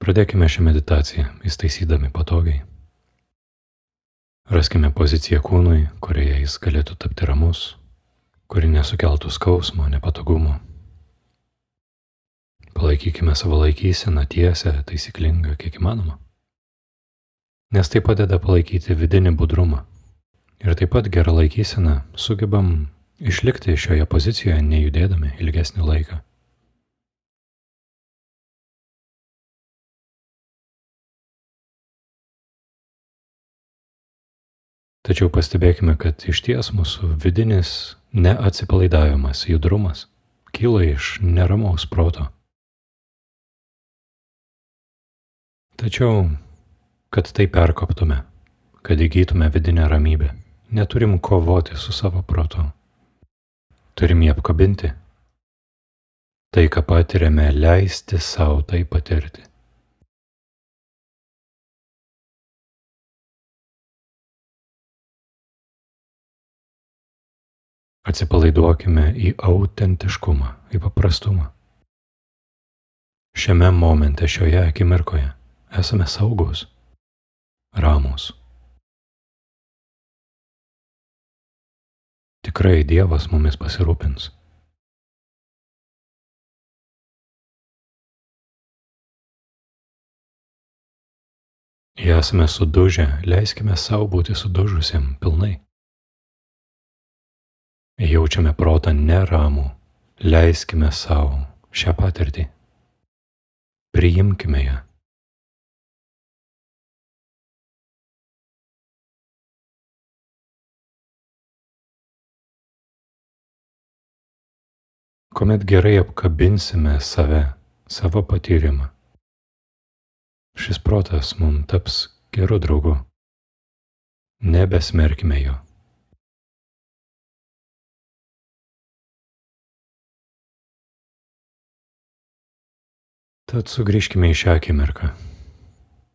Pradėkime šią meditaciją, įstaisydami patogiai. Raskime poziciją kūnui, kurioje jis galėtų tapti ramus, kuri nesukeltų skausmo, nepatogumo. Palaikykime savo laikyseną tiesę, taisyklingą, kiek įmanoma. Nes tai padeda palaikyti vidinį budrumą. Ir taip pat gerą laikyseną sugebam išlikti šioje pozicijoje, nejudėdami ilgesnį laiką. Tačiau pastebėkime, kad išties mūsų vidinis neatsipalaidavimas, judrumas kyla iš neramaus proto. Tačiau, kad tai perkoptume, kad įgytume vidinę ramybę, neturim kovoti su savo protu. Turim jį apkabinti. Tai, ką patiriame, leisti savo tai patirti. Atsipalaiduokime į autentiškumą, į paprastumą. Šiame momente, šioje akimirkoje esame saugus, ramūs. Tikrai Dievas mumis pasirūpins. Jei esame sudužę, leiskime savo būti sudužusiam pilnai. Jaučiame protą neramų, leiskime savo šią patirtį. Priimkime ją. Kuomet gerai apkabinsime save, savo patyrimą, šis protas mums taps geru draugu. Nebesmerkime jo. Tad sugrįžkime į šią akimirką.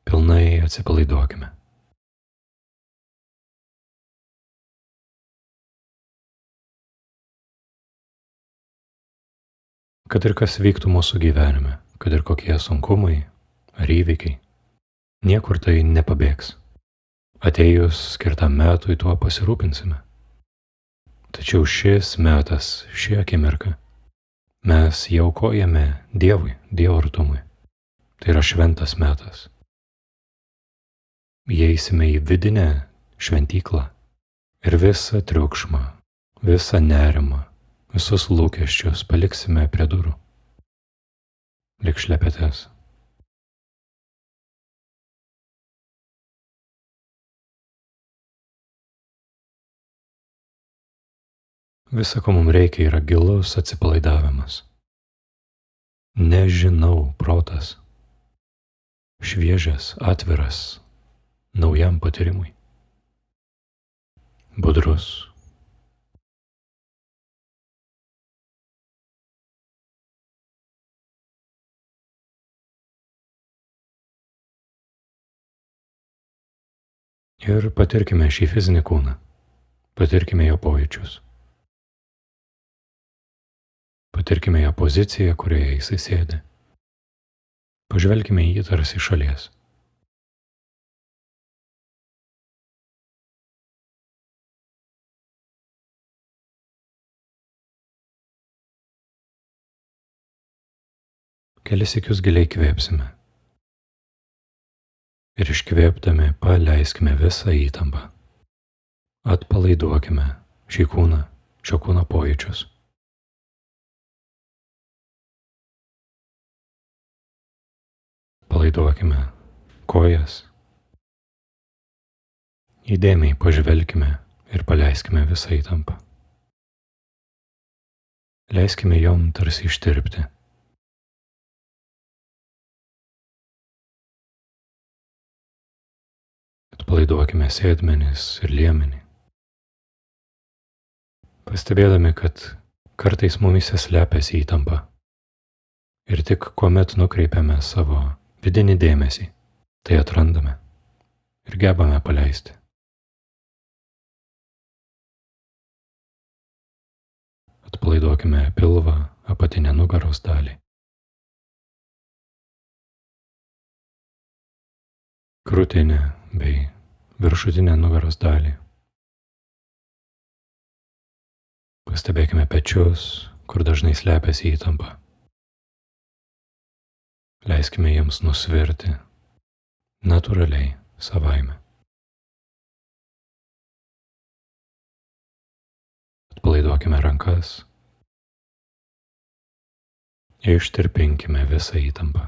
Pilnai atsipalaiduokime. Kad ir kas vyktų mūsų gyvenime, kad ir kokie sunkumai ar įvykiai, niekur tai nepabėgs. Atėjus skirtam metui tuo pasirūpinsime. Tačiau šis metas, ši akimirka, mes jau aukojame Dievui, Dievo artumui. Tai yra šventas metas. Įeisime į vidinę šventyklą ir visą triukšmą, visą nerimą, visus lūkesčius paliksime prie durų. Lik šlepetės. Visa, ko mums reikia, yra gilus atsipalaidavimas. Nežinau protas. Šviežias, atviras, naujam patyrimui. Budrus. Ir patirkime šį fizinį kūną. Patirkime jo pojūčius. Patirkime jo poziciją, kurioje jisai sėdi. Pažvelkime į jį tarsi iš šalies. Kelis sykius giliai kvėpsime. Ir iškvėpdami paleiskime visą įtampą. Atpalaiduokime šį kūną, šio kūno pojūčius. Palaiduokime kojas. Įdėmiai pažvelkime ir paleiskime visą įtampą. Leiskime jom tarsi ištirpti. Atpalaiduokime sėdmenis ir liemenį. Pastebėdami, kad kartais mumyse slepiasi įtampa. Ir tik kuomet nukreipiame savo vidinį dėmesį, tai atrandame ir gebame paleisti. Atpalaiduokime pilvą, apatinę nugaros dalį. krūtinę bei viršutinę nugaros dalį. Pastebėkime pečius, kur dažnai slepiasi įtampa. Leiskime jiems nusvirti natūraliai savaime. Atpalaiduokime rankas. Ištirpinkime visą įtampą.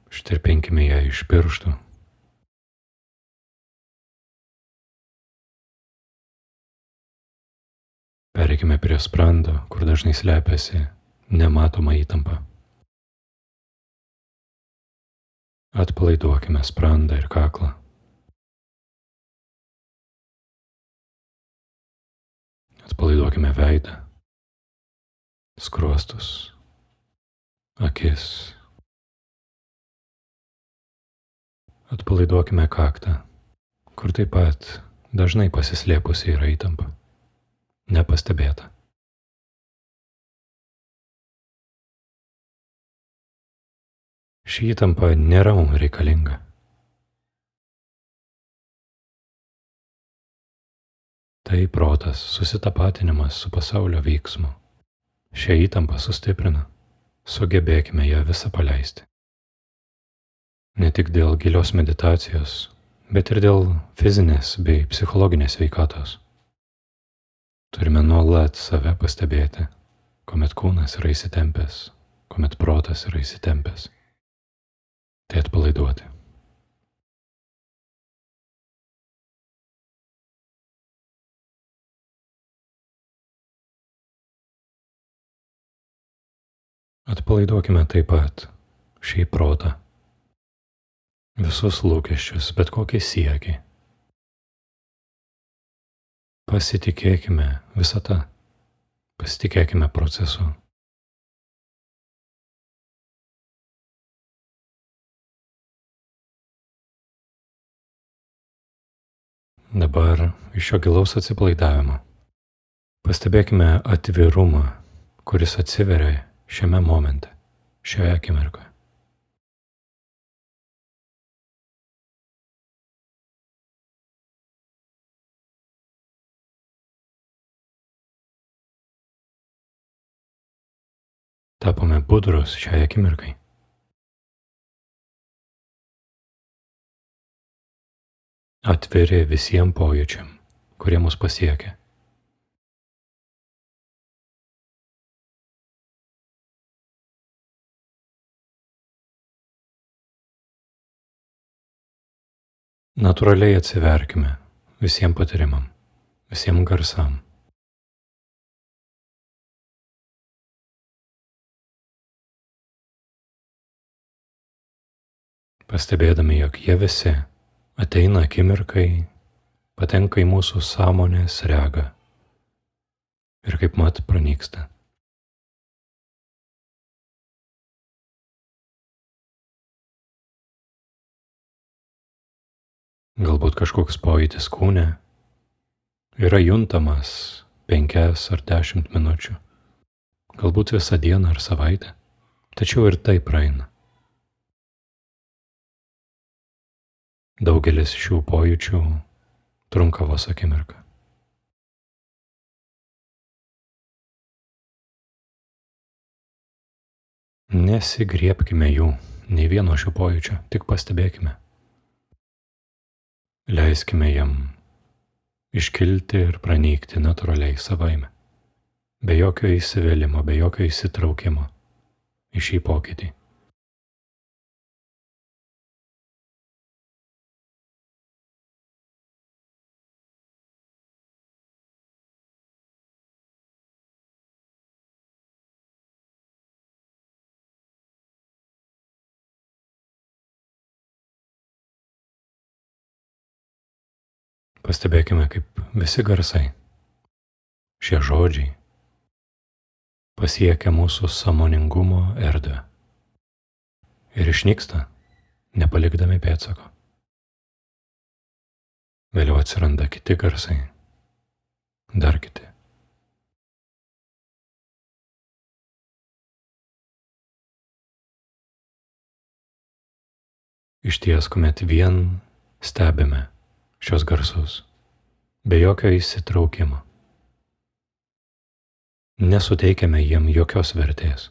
Ištirpinkime ją iš pirštų. Pereikime prie sprando, kur dažnai slepiasi nematoma įtampa. Atpalaiduokime sprandą ir kaklą. Atpalaiduokime veidą, skruostus, akis. Atpalaiduokime kaktą, kur taip pat dažnai pasislėpusi yra įtampa, nepastebėta. Ši įtampa nėra mums reikalinga. Tai protas, susitapatinimas su pasaulio veiksmu. Šią įtampą sustiprina. Sugebėkime ją visą paleisti. Ne tik dėl gilios meditacijos, bet ir dėl fizinės bei psichologinės sveikatos. Turime nuolat save pastebėti, kuomet kūnas yra įsitempęs, kuomet protas yra įsitempęs. Tai atpalaiduoti. Atpalaiduokime taip pat šį protą. Visus lūkesčius, bet kokį siekį. Pasitikėkime visata, pasitikėkime procesu. Dabar iš šio gilaus atsipalaidavimo pastebėkime atvirumą, kuris atsiveria šiame momente, šioje akimirkoje. Tapome budrus šiai akimirkai. Atviri visiems pojūčiam, kurie mus pasiekia. Natūraliai atsiverkime visiems patyrimam, visiems garsam. Pastebėdami, jog jie visi ateina akimirkai, patenka į mūsų sąmonės regą ir kaip mat pranyksta. Galbūt kažkoks pojūtis kūne yra juntamas 5 ar 10 minučių, galbūt visą dieną ar savaitę, tačiau ir tai praeina. Daugelis šių pojūčių trunka vos akimirką. Nesigriebkime jų, nei vieno šių pojūčių, tik pastebėkime. Leiskime jam iškilti ir pranykti natūraliai savaime, be jokio įsivėlimo, be jokio įsitraukimo į šį pokytį. Pastebėkime, kaip visi garsai, šie žodžiai pasiekia mūsų sąmoningumo erdvę ir išnyksta, nepalikdami pėdsako. Vėliau atsiranda kiti garsai, dar kiti. Išties, kuomet vien stebime šios garsus, be jokio įsitraukimo, nesuteikiame jiem jokios vertės.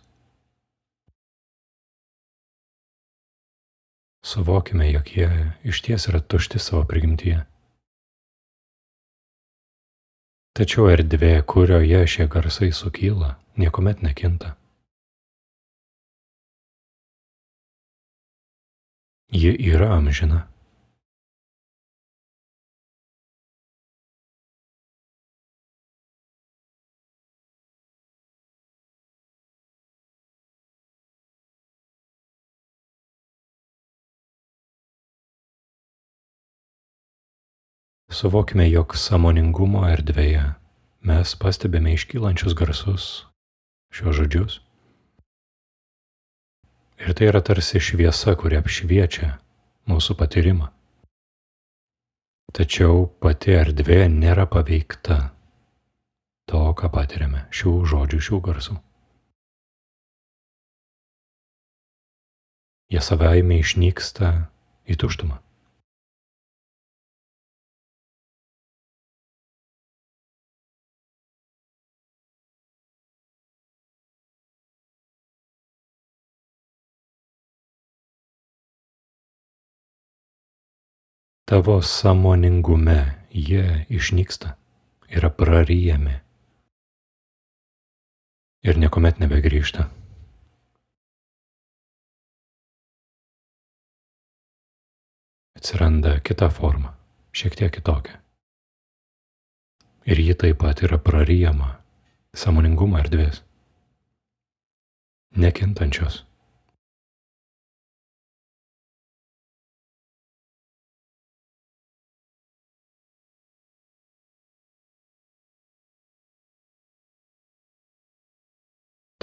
Suvokime, jog jie išties yra tušti savo prigimtyje. Tačiau erdvė, kurioje šie garsai sukyla, niekuomet nekinta. Ji yra amžina. Suvokime, jog sąmoningumo erdvėje mes pastebime iškylančius garsus, šios žodžius. Ir tai yra tarsi šviesa, kuri apšviečia mūsų patyrimą. Tačiau pati erdvė nėra paveikta to, ką patiriame, šių žodžių, šių garsų. Jie savaime išnyksta į tuštumą. Tavo sąmoningume jie išnyksta, yra praryjami ir niekuomet nebegrįžta. Atsiranda kita forma, šiek tiek kitokia. Ir ji taip pat yra praryjama sąmoningumo erdvės, nekintančios.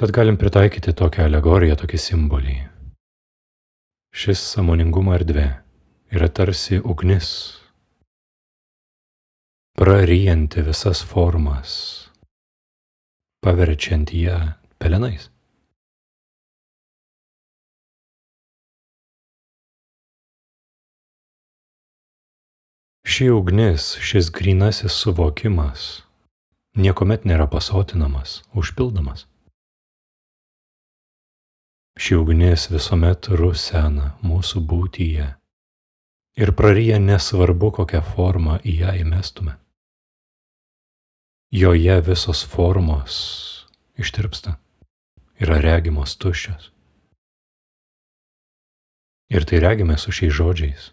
Tad galim pritaikyti tokią alegoriją, tokį simbolį. Šis sąmoningumo erdvė yra tarsi ugnis, praryjanti visas formas, paverčiant ją pelenais. Ši ugnis, šis grynasis suvokimas niekuomet nėra pasotinamas, užpildomas. Ši ugnis visuomet rusena mūsų būtyje ir praryja nesvarbu, kokią formą į ją įmestume. Joje visos formos ištirpsta, yra regimos tuščios. Ir tai regime su šiais žodžiais.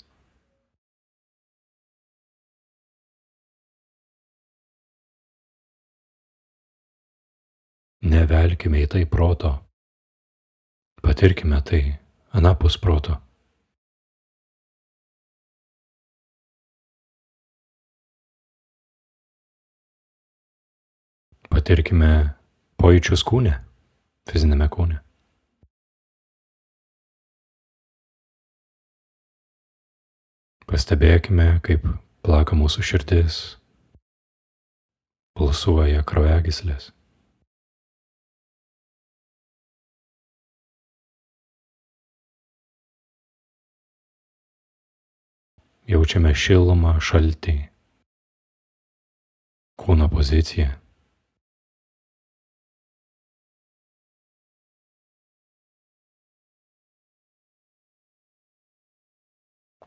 Nevelkime į tai proto. Patirkime tai anapus proto. Patirkime pojūčius kūne, fizinėme kūne. Pastebėkime, kaip plaka mūsų širdis, pulsuoja kraujagyslės. Jaučiame šilumą, šaltį, kūno poziciją.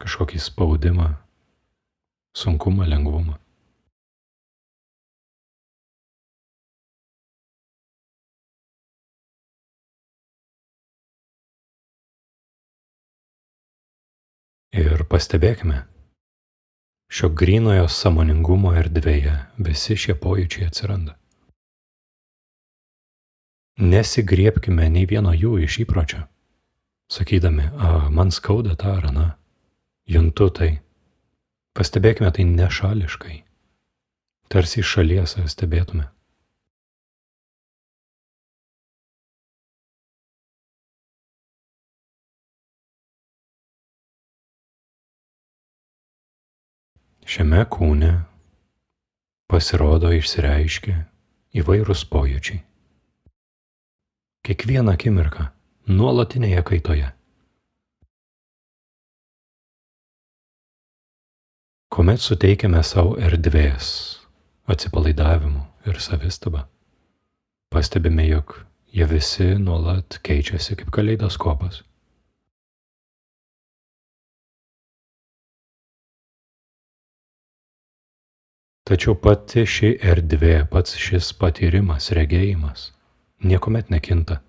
Kažkokį spaudimą, sunkumą, lengvumą. Ir pastebėkime, šio grynojo sąmoningumo erdvėje visi šie pojūčiai atsiranda. Nesigriebkime nei vieno jų iš įpročio, sakydami, man skauda tą ar aną, juntu tai. Pastebėkime tai nešališkai, tarsi iš šalies stebėtume. Šiame kūne pasirodo išsireiškia įvairūs pojūčiai. Kiekvieną akimirką nuolatinėje kaitoje. Kuomet suteikiame savo erdvės, atsipalaidavimų ir savistabą, pastebime, jog jie visi nuolat keičiasi kaip kaleidoskopas. Tačiau pati ši erdvė, pats šis patyrimas, regėjimas, niekuomet nekinta.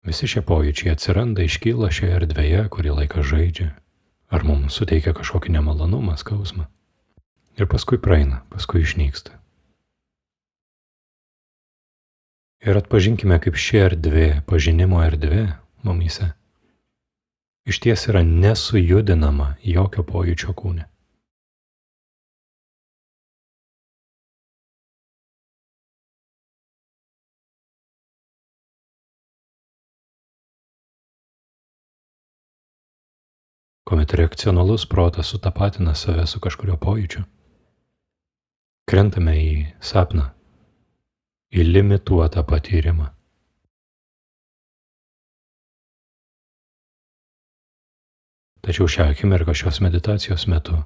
Visi šie pojūčiai atsiranda, iškyla šioje erdvėje, kurį laiką žaidžia, ar mums suteikia kažkokį nemalonumą, skausmą. Ir paskui praeina, paskui išnyksta. Ir atpažinkime, kaip ši erdvė, pažinimo erdvė mumyse, iš ties yra nesujudinama jokio pojūčio kūne. Kuomet reakcionalus protas sutapatina save su kažkurio pojūčiu, krentame į sapną, į limituotą patyrimą. Tačiau šią akimirką šios meditacijos metu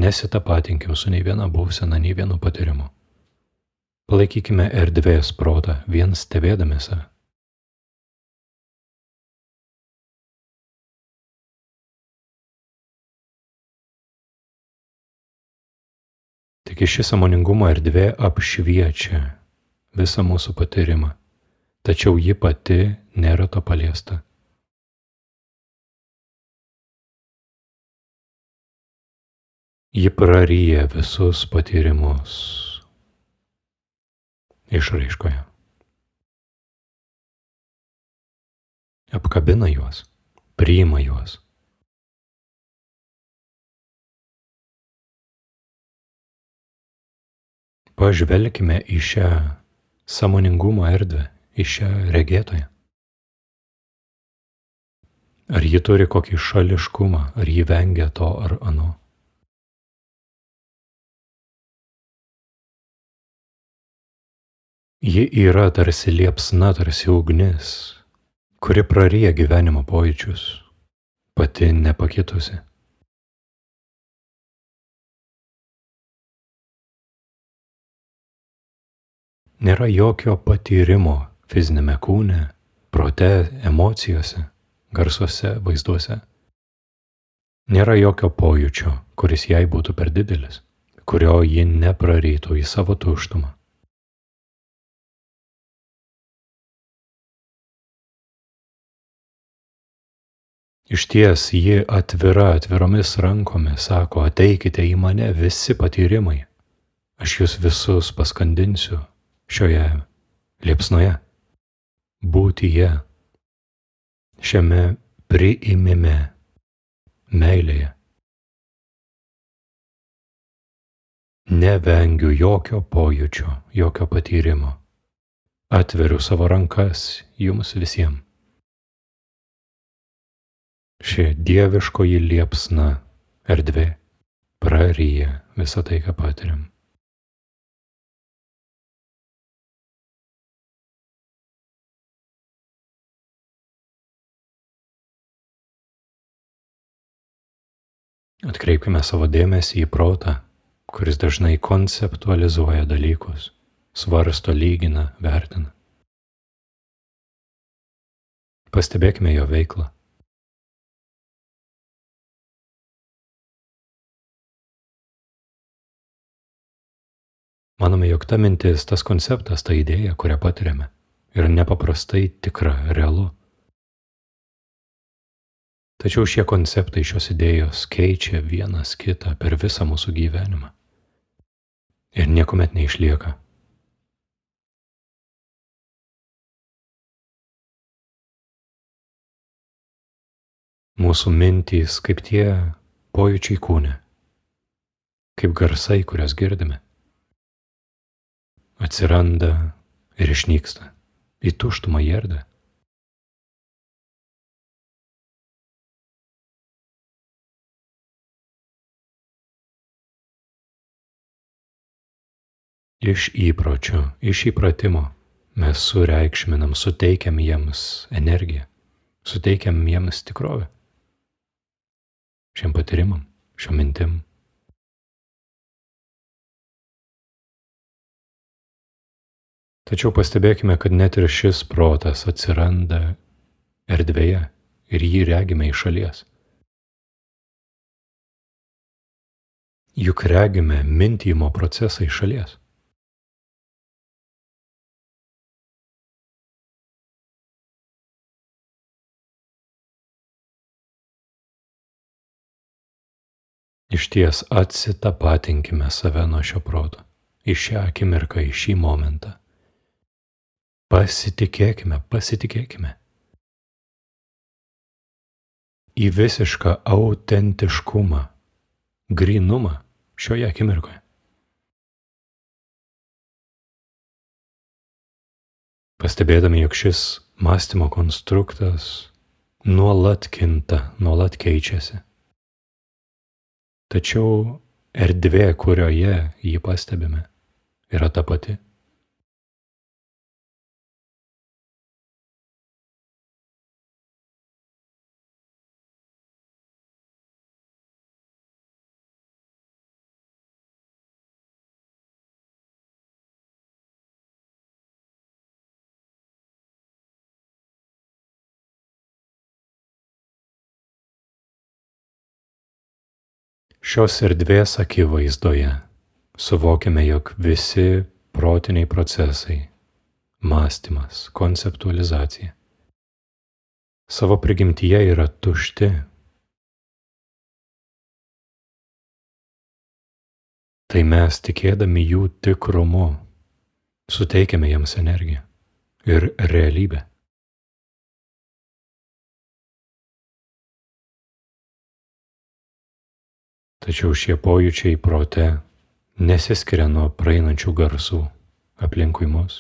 nesitapatinkim su nei viena būsena, nei vienu patyrimu. Palaikykime erdvės protą vien stebėdami save. Tik ši sąmoningumo erdvė apšviečia visą mūsų patyrimą, tačiau ji pati nėra to paliesta. Ji praryja visus patyrimus išraiškoje. Apkabina juos, priima juos. Pažvelkime į šią sąmoningumo erdvę, į šią regėtoją. Ar ji turi kokį šališkumą, ar ji vengia to ar ano. Ji yra tarsi liepsna, tarsi ugnis, kuri praryja gyvenimo pojūčius, pati nepakitusi. Nėra jokio patyrimo fizinėme kūne, prote, emocijose, garsuose, vaizduose. Nėra jokio pojūčio, kuris jai būtų per didelis, kurio ji neprarytų į savo tuštumą. Išties ji atvira, atviromis rankomis sako, ateikite į mane visi patyrimai, aš jūs visus paskandinsiu šioje liepsnoje, būtyje, šiame priimime, meilėje. Nevengiu jokio pojūčio, jokio patyrimo. Atveriu savo rankas jums visiems. Ši dieviškoji liepsna, erdvė, praryja visą tai, ką patiriam. Atkreipkime savo dėmesį į protą, kuris dažnai konceptualizuoja dalykus, svarsto, lygina, vertina. Pastebėkime jo veiklą. Manome, jog ta mintis, tas konceptas, ta idėja, kurią patiriame, yra nepaprastai tikra, realu. Tačiau šie konceptai, šios idėjos keičia vienas kitą per visą mūsų gyvenimą ir niekuomet neišlieka. Mūsų mintys kaip tie pojūčiai kūne, kaip garsai, kuriuos girdime. Atsiranda ir išnyksta, į tuštumą jerdą. Iš įpročio, iš įpratimo Mes sureikšminam, suteikiam jiems energiją, suteikiam jiems tikrovę. Šiem patyrimam, šiom mintim. Tačiau pastebėkime, kad net ir šis protas atsiranda erdvėje ir jį regime iš šalies. Juk regime mintymo procesą iš šalies. Išties atsitapatinkime save nuo šio proto, į šią akimirką, į šį momentą. Pasitikėkime į visišką autentiškumą, grynumą šioje akimirkoje. Pastebėdami, jog šis mąstymo konstruktas nuolat kinta, nuolat keičiasi. Tačiau erdvė, kurioje jį pastebime, yra ta pati. Šios erdvės akivaizdoje suvokiame, jog visi protiniai procesai, mąstymas, konceptualizacija savo prigimtyje yra tušti. Tai mes, tikėdami jų tikrumu, suteikiame jiems energiją ir realybę. Tačiau šie pojūčiai prote nesiskiria nuo praeinančių garsų aplinkui mus,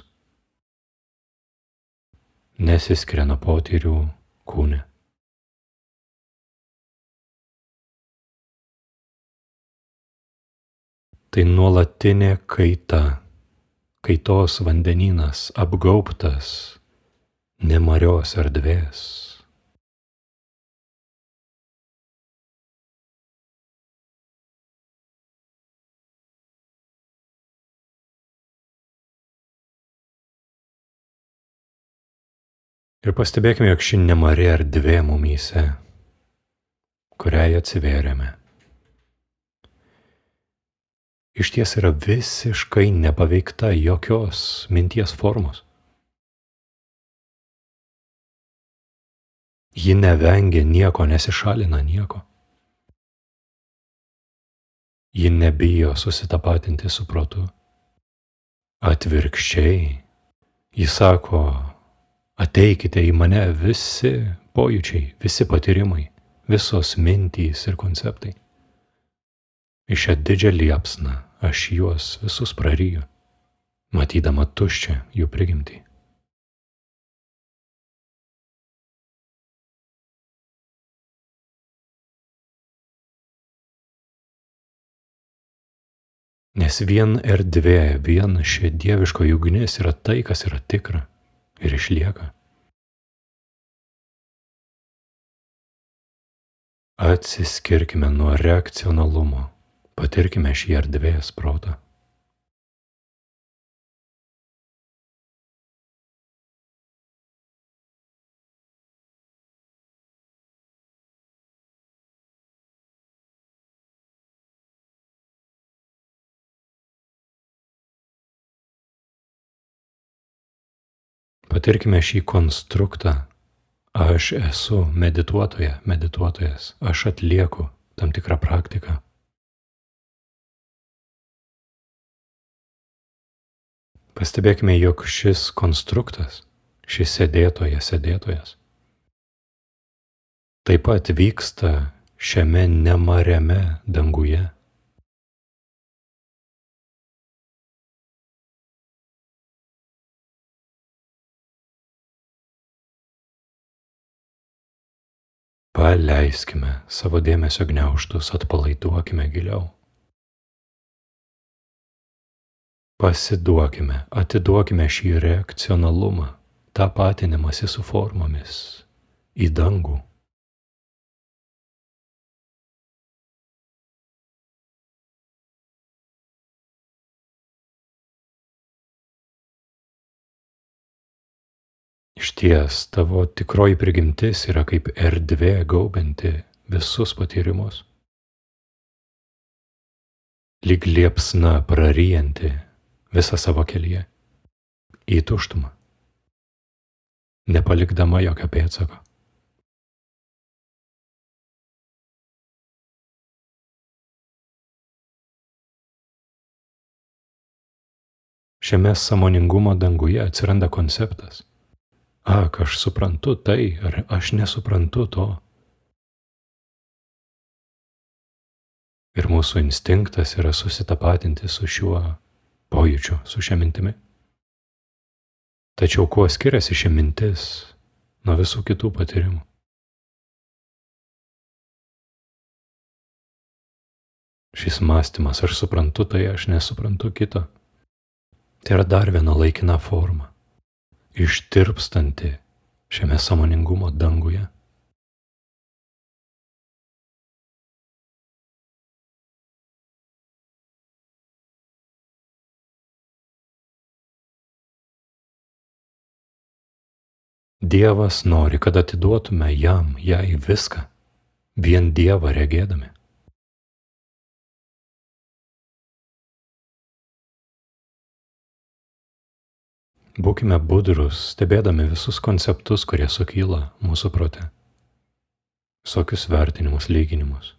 nesiskiria nuo potyrių kūne. Tai nuolatinė kaita, kaitos vandenynas apgaubtas nemarios erdvės. Ir pastebėkime, jog ši nemari erdvė mumyse, kuriai atsivėrėme, iš ties yra visiškai nepaveikta jokios minties formos. Ji nevengia nieko, nesišalina nieko. Ji nebijo susitapatinti su protu. Atvirkščiai, ji sako, ateikite į mane visi pojūčiai, visi patyrimai, visos mintys ir konceptai. Į šią didžią liepsną aš juos visus praryju, matydama tuščią jų prigimtį. Nes vien erdvė, vien ši dieviško ugnis yra tai, kas yra tikra ir išlieka. Atsiskirkime nuo reakcionalumo, patirkime šį erdvės protą. Patirkime šį konstruktą. Aš esu medituotoja, medituotojas. Aš atlieku tam tikrą praktiką. Pastebėkime, jog šis konstruktas, šis sėdėtojas, taip pat vyksta šiame nemariame danguje. Paleiskime savo dėmesio gniaužtus, atpalaiduokime giliau. atiduokime šį reakcionalumą, tapatinimąsi su formomis į dangų. Išties, tavo tikroji prigimtis yra kaip erdvė gaubianti visus patyrimus. Lyg liepsna praryjanti visą savo kelyje į tuštumą, nepalikdama jokio pėdsako. Šiame sąmoningumo danguje atsiranda konceptas. Ak, aš suprantu tai, ar aš nesuprantu to. Ir mūsų instinktas yra susitapatinti su šiuo pojūčiu, su šia mintimi. Tačiau kuo skiriasi ši mintis nuo visų kitų patyrimų? Šis mąstymas, aš suprantu tai, aš nesuprantu kito. Tai yra dar viena laikina forma, ištirpstanti šiame sąmoningumo danguje. Dievas nori, kad atiduotume jai viską, vien Dievą regėdami. Būkime budrus, stebėdami visus konceptus, kurie sukyla mūsų prote. Visokius vertinimus, lyginimus.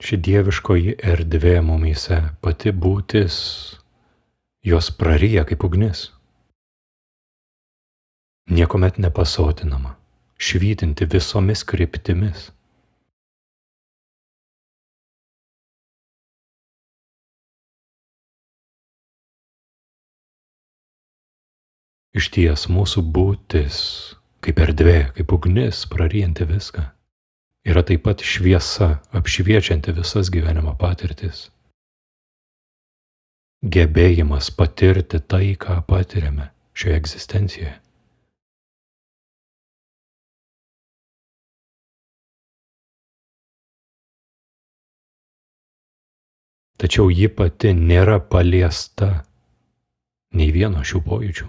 Ši dieviškoji erdvė mumyse, pati būtis, jos praryja kaip ugnis. Niekuomet nepasotinama, švytinti visomis kryptimis. Išties mūsų būtis, kaip erdvė, kaip ugnis, praryjanti viską, yra taip pat šviesa, apšviečianti visas gyvenimo patirtis. Gebėjimas patirti tai, ką patiriame šioje egzistencijoje. Tačiau ji pati nėra paliesta nei vieno šių pojūčių.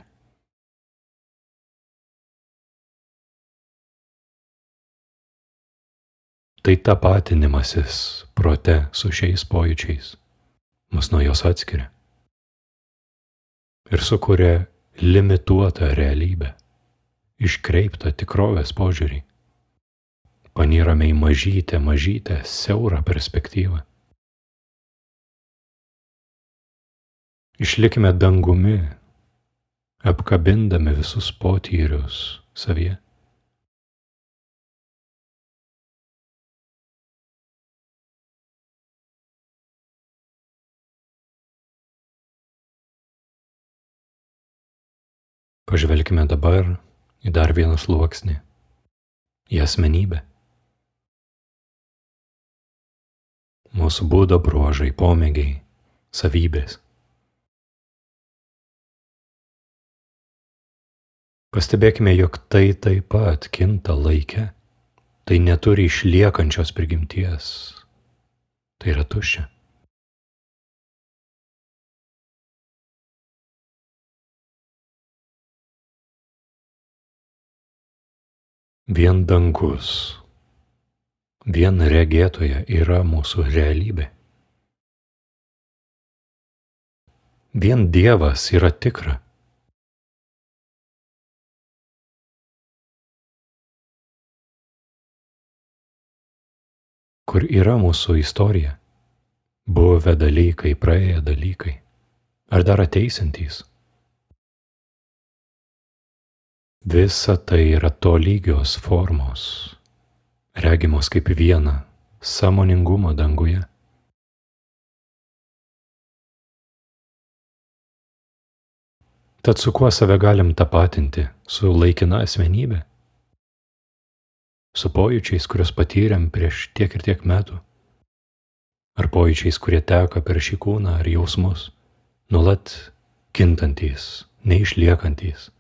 Tai tapatinimasis prote su šiais pojūčiais mus nuo jos atskiria ir sukuria limituotą realybę, iškreiptą tikrovės požiūrį. Panyrame į mažytę, siaurą perspektyvą. Išlikime dangumi, apkabindami visus potyrius savyje. Pažvelkime dabar į dar vieną sluoksnį, į asmenybę. Mūsų būdo bruožai, pomėgiai, savybės. Pastebėkime, jog tai taip pat kinta laike, tai neturi išliekančios prigimties, tai yra tuščia. Vien dangus, vien regėtoje yra mūsų realybė. Vien Dievas yra tikra. Kur yra mūsų istorija? Buvę dalykai, praėję dalykai, ar dar ateisiantys? Visa tai yra tolygios formos, regimos kaip viena sąmoningumo danguje. Tad su kuo save galim tapatinti? Su laikina asmenybė? Su pojūčiais, kuriuos patyrėm prieš tiek ir tiek metų? ar pojūčiais, kurie teka per šį kūną, ar jausmus, nuolat kintantys, neišliekantys.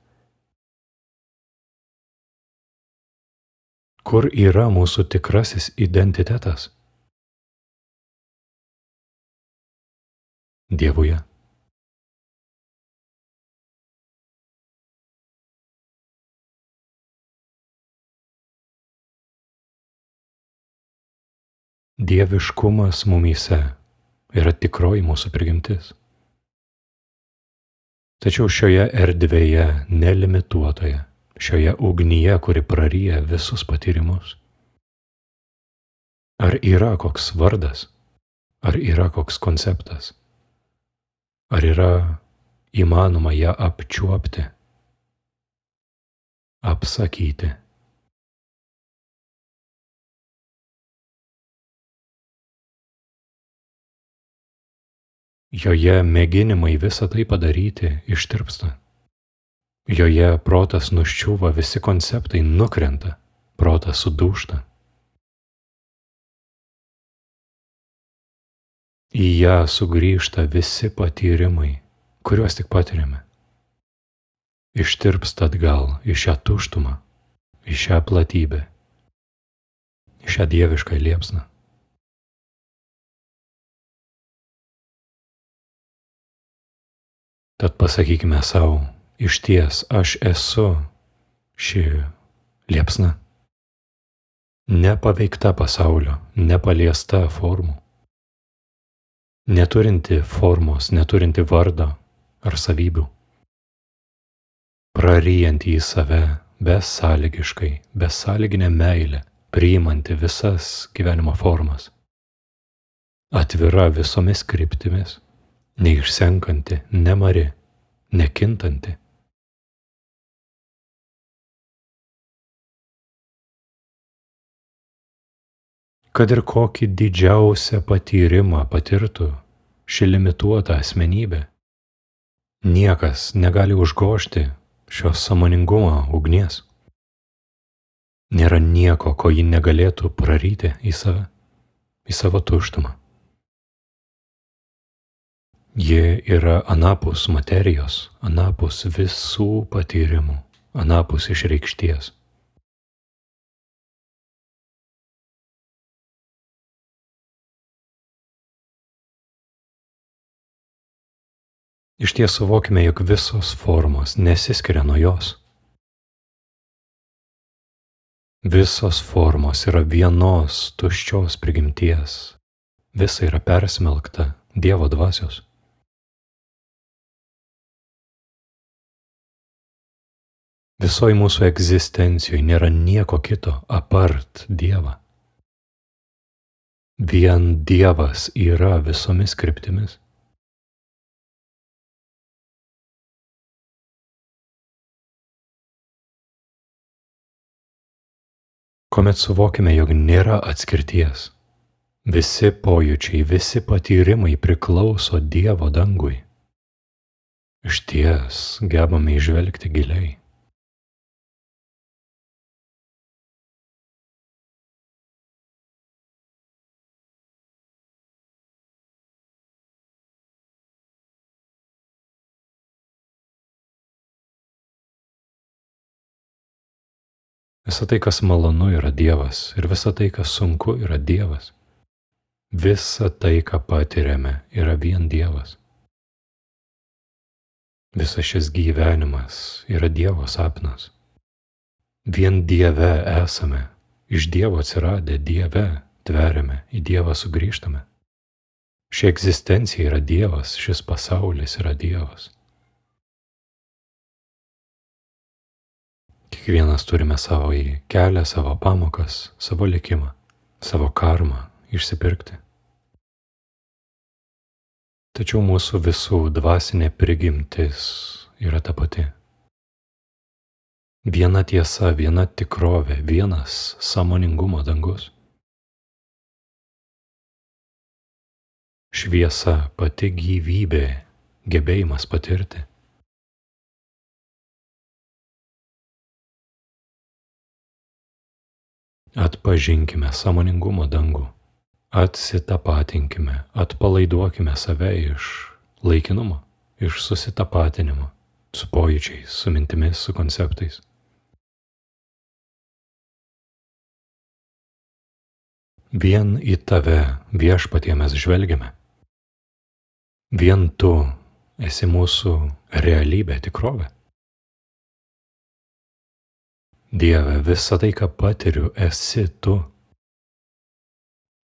Kur yra mūsų tikrasis identitetas? Dievuje. Dieviškumas mumyse yra tikroji mūsų prigimtis. Tačiau šioje erdvėje nelimituotoje, šioje ugnyje, kuri praryja visus patyrimus, ar yra koks vardas, ar yra koks konceptas, ar yra įmanoma ją apčiuopti, apsakyti? Joje mėginimai visą tai padaryti ištirpsta. Joje protas nuščiūva, visi konceptai nukrenta, protas sudūžta. Į ją sugrįžta visi patyrimai, kuriuos tik patiriame. Ištirpsta atgal į šią tuštumą, į šią platybę, į šią dievišką liepsną. Tad pasakykime savo, išties aš esu ši liepsna, nepaveikta pasaulio, nepaliesta formų, neturinti formos, neturinti vardo ar savybių, praryjanti į save besąlygiškai, besąlyginę meilę, priimanti visas gyvenimo formas, atvira visomis kryptimis, neišsenkanti, nemari, nekintanti. Kad ir kokį didžiausią patyrimą patirtų ši limituota asmenybė, niekas negali užgožti šios sąmoningumo ugnies. Nėra nieko, ko ji negalėtų praryti į save, į savo tuštumą. Ji yra anapus materijos, anapus visų patyrimų, anapus išreikšties. Išties suvokime, jog visos formos nesiskiria nuo jos. Visos formos yra vienos tuščios prigimties, visa yra persmelkta Dievo dvasios. Visoji mūsų egzistencijoje nėra nieko kito apart Dievą. Vien Dievas yra visomis kryptimis. Kuomet suvokime, jog nėra atskirties, visi pojūčiai, visi patyrimai priklauso Dievo dangui, išties gebame įžvelgti giliai. Visa tai, kas malonu, yra Dievas, ir visa tai, kas sunku, yra Dievas. Visa tai, ką patiriame, yra vien Dievas. Visas šis gyvenimas yra Dievo sapnas. Vien Dieve esame, iš Dievo atsiradę Dieve tveriame, į Dievą sugrįžtame. Ši egzistencija yra Dievas, šis pasaulis yra Dievas. Kiekvienas turime savo kelią, savo pamokas, savo likimą, savo karmą išsipirkti. Tačiau mūsų visų dvasinė prigimtis yra ta pati. Viena tiesa, viena tikrovė, vienas sąmoningumo dangus. Šviesa, pati gyvybė, gebėjimas patirti. Atpažinkime sąmoningumo dangų, Atsitapatinkime, atpalaiduokime save iš laikinumo, iš susitapatinimo su pojūčiais, su mintimis, su konceptais. Vien į tave, Viešpatie, mes žvelgiame. Vien tu esi mūsų realybė, tikrovė. Dieve, visa tai, ką patiriu, esi tu.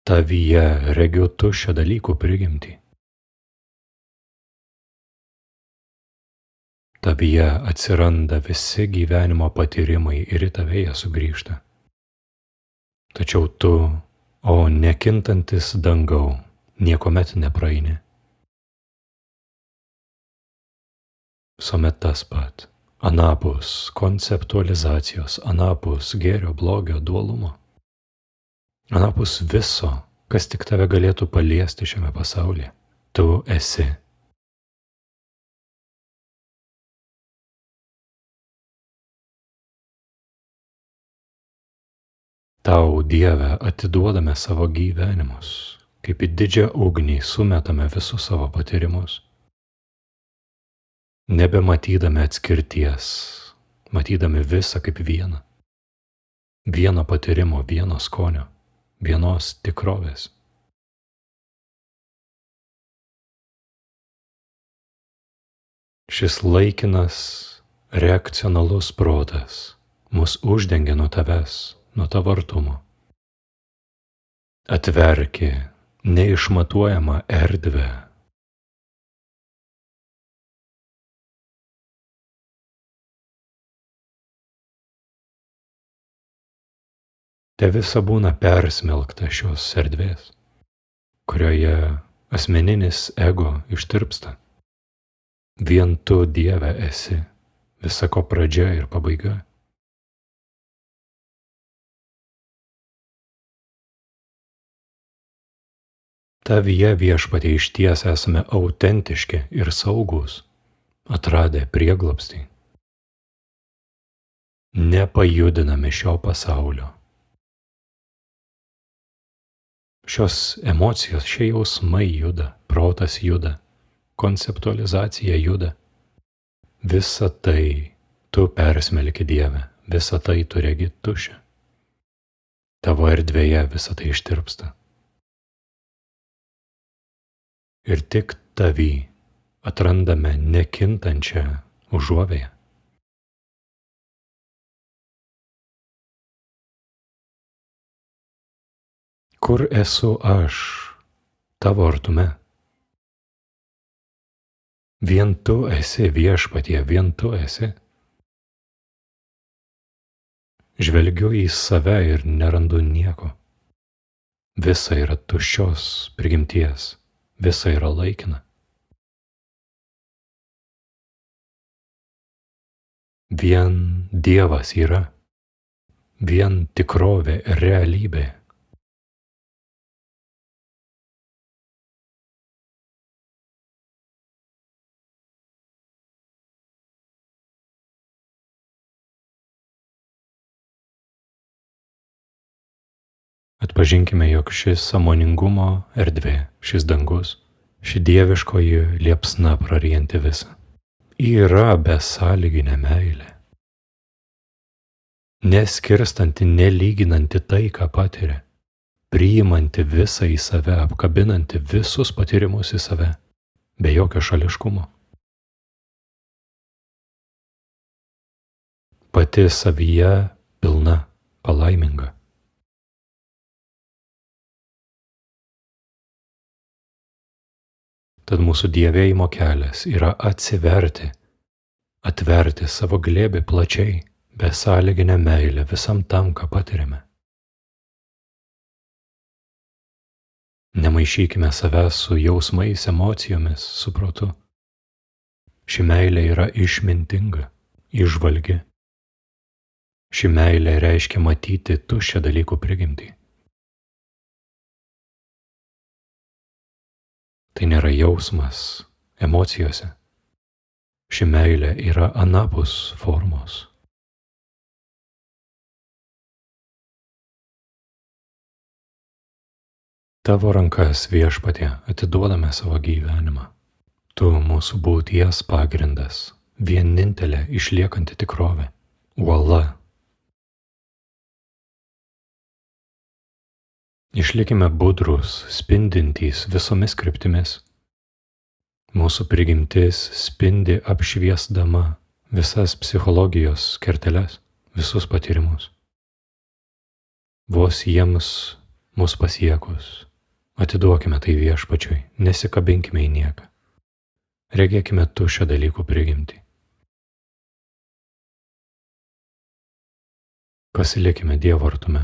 Tavyje regiu tuščią dalykų prigimtį. Tavyje atsiranda visi gyvenimo patyrimai ir į tave jie sugrįžta. Tačiau tu, o nekintantis dangau, niekuomet nepraeini. Visuomet tas pat, anapus konceptualizacijos, anapus gėrio, blogio, dualumo. Anapus viso, kas tik tave galėtų paliesti šiame pasaulyje. Tu esi. Tau, Dieve, atiduodame savo gyvenimus, kaip į didžią ugnį sumetame visus savo patyrimus. Nebematydami atskirties, matydami visą kaip vieną. Vieno patyrimo, vieno skonio, vienos tikrovės. Šis laikinas, reakcionalus protas mus uždengia nuo tavęs, nuo tavo artumo. Atverki neišmatuojamą erdvę. Te visa būna persmelkta šios erdvės, kurioje asmeninis ego ištirpsta. Vien tu, Dieve, esi visako pradžia ir pabaiga. Tavyje, Viešpatie, išties esame autentiški ir saugūs, atradę prieglobstį. Nepajudinami šio pasaulio. Šios emocijos, šie jausmai juda, protas juda, konceptualizacija juda. Visa tai tu persmelki, Dieve, visa tai tu regi tuščia. Tavo erdvėje visa tai ištirpsta. Ir tik tavy atrandame nekintančią užuovėją. Kur esu aš tavo artume? Vien tu esi, Viešpatie, vien tu esi. Žvelgiu į save ir nerandu nieko. Visa yra tuščios prigimties, visa yra laikina. Vien Dievas yra, vien tikrovė, realybė. Atpažinkime, jog šis sąmoningumo erdvė, šis dangus, ši dieviškoji liepsna praryjanti visą, yra besąlyginė meilė. Neskirstanti, nelyginanti tai, ką patiria, priimanti visą į save, apkabinanti visus patyrimus į save, be jokio šališkumo. Pati savyje pilna, palaiminga. Tad mūsų dievėjimo kelias yra atsiverti, atverti savo glėbį plačiai, besąlyginę meilę visam tam, ką patiriame. Nemaišykime savęs su jausmais, emocijomis, su protu. Ši meilė yra išmintinga, įžvalgi. Ši meilė reiškia matyti tuščią dalykų prigimtį. Tai nėra jausmas emocijose. Ši meilė yra anapus formos. tavo rankas, Viešpatie, atiduodame savo gyvenimą. Tu mūsų būties pagrindas, vienintelė išliekanti tikrovė, uola. Išlikime budrūs, spindintys visomis kryptimis. Mūsų prigimtis spindi apšviesdama visas psichologijos kerteles, visus patyrimus. Vos jiems mus pasiekus, atiduokime tai Viešpačiui, nesikabinkime į nieką. Regėkime tuščią dalykų prigimtį. Pasilikime Dievo artume.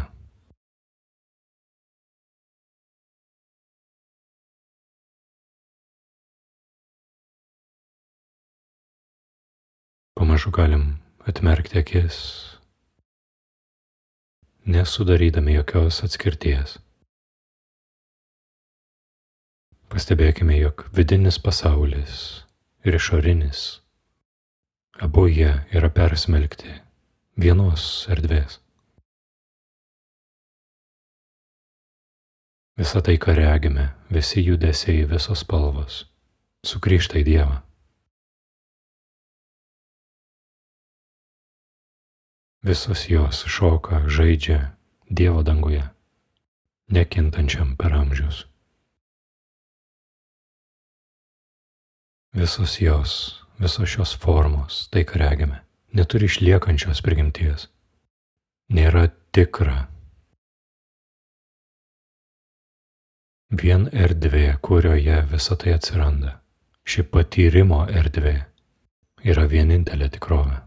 Pamažu galim atmerkti akis, nesudarydami jokios atskirties. Pastebėkime, jog vidinis pasaulis ir išorinis, abu jie yra persmelkti vienos erdvės. Visa tai, ką regime, visi judesiai, visos spalvos, sugrįžta į Dievą. Visos jos šoka, žaidžia Dievo danguje, nekintančiam per amžius. Visos šios formos, tai, ką regime, neturi išliekančios prigimties. Nėra tikra. Vien erdvė, kurioje visa tai atsiranda, ši patyrimo erdvė, yra vienintelė tikrovė.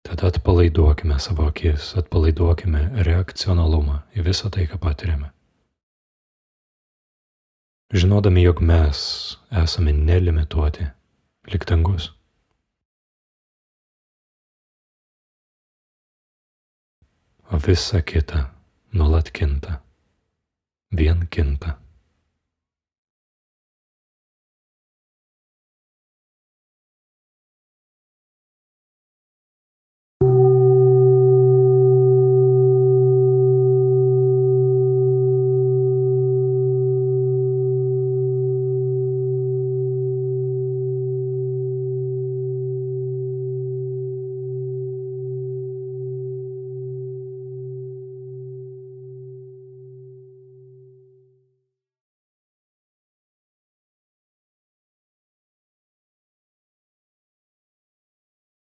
Tad atpalaiduokime savo akis, atpalaiduokime reakcionalumą į visą tai, ką patiriame. Žinodami, jog mes esame nelimituoti, lyg dangus. O visa kita nuolat kinta, vien kinta.